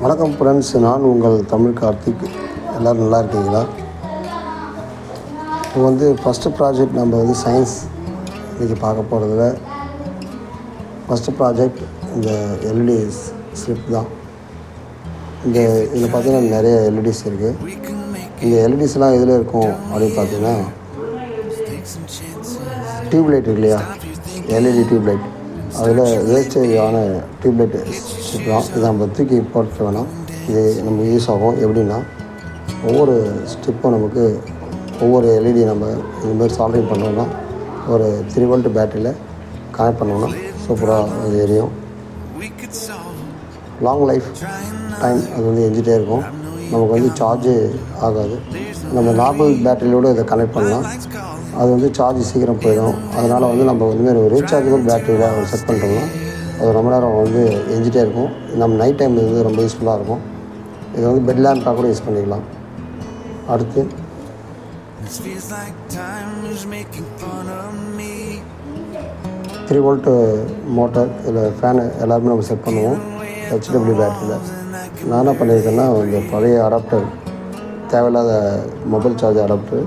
வணக்கம் ஃப்ரெண்ட்ஸ், நான் உங்கள் தமிழ் கார்த்திக். எல்லோரும் நல்லா இருக்கீங்களா? இப்போ ஃபஸ்ட்டு ப்ராஜெக்ட் நம்ம சயின்ஸ் இன்றைக்கி பார்க்க போகிறதுல ஃபஸ்ட்டு ப்ராஜெக்ட் இந்த எல்இடி ஸ்லிப் தான். இதில் பார்த்திங்கன்னா நிறைய எல்இடிஸ் இருக்குது. இந்த எல்இடிஸ்லாம் எதில் இருக்கும் அப்படின்னு பார்த்தீங்கன்னா, டியூப்லைட் இருக்கு இல்லையா, எல்இடி டியூப்லைட், அதில் வேஸ்டேஜான டியூப்லைட் ஸ்ட்ரிப் தான். இதை நம்ம தூக்கி போட்டு வேணாம், இது நமக்கு யூஸ் ஆகும். எப்படின்னா, ஒவ்வொரு ஸ்ட்ரிப்பும் நமக்கு ஒவ்வொரு எல்இடி நம்ம இதுமாதிரி சால்ட்ரிங் பண்ணோம்னா ஒரு 3 வோல்ட் பேட்டரியில் கனெக்ட் பண்ணோம்னா சூப்பராக அது எரியும். லாங் லைஃப் டைம் அது எரிஞ்சிட்டே இருக்கும். நமக்கு சார்ஜு ஆகாது. நம்ம நார்மல் பேட்டரியோடு இதை கனெக்ட் பண்ணலாம், அது சார்ஜ் சீக்கிரம் போயிடும். அதனால் நம்ம ஒரு ரீசார்ஜபிள் பேட்டரியில் செட் பண்ணுறோம்னா அது ரொம்ப நேரம் எரிஞ்சிட்டே இருக்கும். நம்ம நைட் டைம் ரொம்ப யூஸ்ஃபுல்லாக இருக்கும். இது பெட் லேம்பாக கூட யூஸ் பண்ணிக்கலாம். அடுத்து 3 வோல்ட் மோட்டார், இதில் ஃபேனு எல்லாருமே நம்ம செட் பண்ணுவோம் ஹெச்டபிள்யூ பேட்டரியில். நான் என்ன பண்ணியிருக்கேன்னா, இந்த பழைய அடாப்டர், தேவையில்லாத மொபைல் சார்ஜ் அடாப்டர்,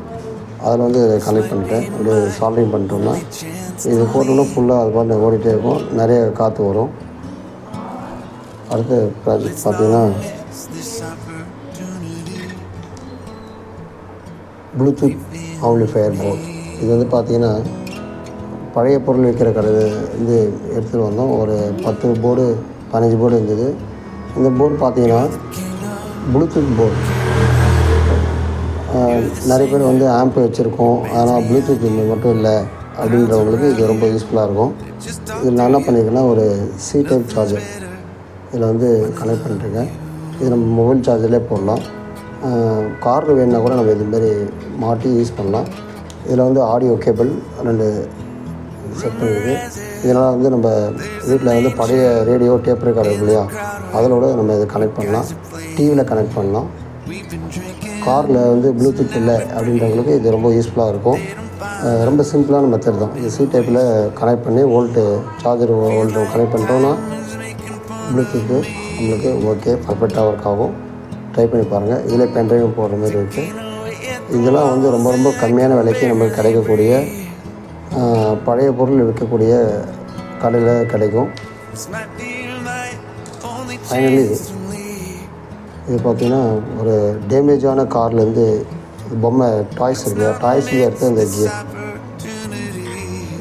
அதில் கனெக்ட் பண்ணிட்டேன். அப்படியே சால்ட்ரிங் பண்ணிட்டோம்னா இது போட்டோம்னா ஃபுல்லாக அது பாட்டு ஓடிட்டே இருக்கும், நிறைய காற்று வரும். அடுத்த ப்ராஜெக்ட் பார்த்திங்கன்னா ப்ளூடூத் ஆம்ப்ளிஃபையர் போர்ட். இது பார்த்திங்கன்னா பழைய பொருள் விற்கிற கடையில் எடுத்துகிட்டு வந்தோம். ஒரு 10 போர்டு 15 போர்டு இருந்தது. இந்த போர்டு பார்த்திங்கன்னா ப்ளூடூத் போர்டு. நிறைய பேர் ஆம்ப் வச்சுருக்கோம், ஆனால் ப்ளூடூத் மட்டும் இல்லை அப்படின்றவங்களுக்கு இது ரொம்ப யூஸ்ஃபுல்லாக இருக்கும். இதில் நான் என்ன பண்ணியிருக்கேன்னா, ஒரு சி டைப் சார்ஜர் இதில் கனெக்ட் பண்ணிட்டுருக்கேன். இது நம்ம மொபைல் சார்ஜர்லேயே போடலாம். காரில் வேணுன்னா கூட நம்ம இதுமாரி மாட்டி யூஸ் பண்ணலாம். இதில் ஆடியோ கேபிள் 2 செட் பண்ணியிருக்கு. இதனால் நம்ம வீட்டில் பழைய ரேடியோ டேப் ரெக்கார்டர் இருக்கு இல்லையா, அதிலோட நம்ம இதை கனெக்ட் பண்ணலாம். டிவியில் கனெக்ட் பண்ணலாம். காரில் ப்ளூடூத் இல்லை அப்படின்றவங்களுக்கு இது ரொம்ப யூஸ்ஃபுல்லாக இருக்கும். ரொம்ப சிம்பிளான மெத்தட் தான். இது சி டைப்பில் கனெக்ட் பண்ணி சார்ஜர் வோல்ட்டு கனெக்ட் பண்ணிட்டோம்னா ப்ளூடூத்து நம்மளுக்கு ஓகே பர்ஃபெக்டாக ஒர்க் ஆகும். ட்ரை பண்ணி பாருங்கள். இதில் பென்ட்ரைவும் போடுற மாதிரி இருக்குது. இதெல்லாம் ரொம்ப ரொம்ப கம்மியான விலைக்கு நம்மளுக்கு கிடைக்கக்கூடிய பழைய பொருள் விற்கக்கூடிய கடையில் கிடைக்கும். ஃபைனலி இது பார்த்திங்கன்னா, ஒரு டேமேஜான கார்லேருந்து பொம்மை டாய்ஸ் இருக்குது, டாய்ஸ்லேயே எடுத்து இந்த கியர்,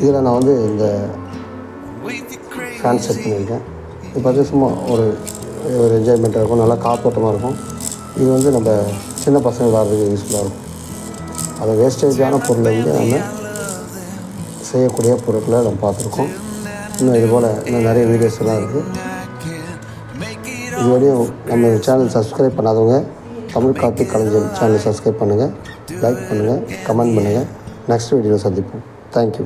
இதில் நான் இந்த ஃபேன் செட் பண்ணியிருக்கேன். இது பார்த்து சும்மா ஒரு என்ஜாய்மெண்ட்டாக இருக்கும், நல்லா காத்தோட்டமாக இருக்கும். இது நம்ம சின்ன பசங்க விளாட்றதுக்கு யூஸ்ஃபுல்லாக இருக்கும். அதை வேஸ்டேஜான பொருளை நம்ம செய்யக்கூடிய பொருட்களை நம்ம பார்த்துருக்கோம். இன்னும் இதுபோல் இன்னும் நிறைய வீடியோஸ் எல்லாம் இருக்குது. இதுவரையும் நம்ம சேனல் சப்ஸ்கிரைப் பண்ணாதவங்க தமிழ் கார்த்திக் கலைஞர் சேனல் சப்ஸ்கிரைப் பண்ணுங்கள், லைக் பண்ணுங்கள், கமெண்ட் பண்ணுங்கள். நெக்ஸ்ட் வீடியோவில் சந்திப்போம். தேங்க்யூ.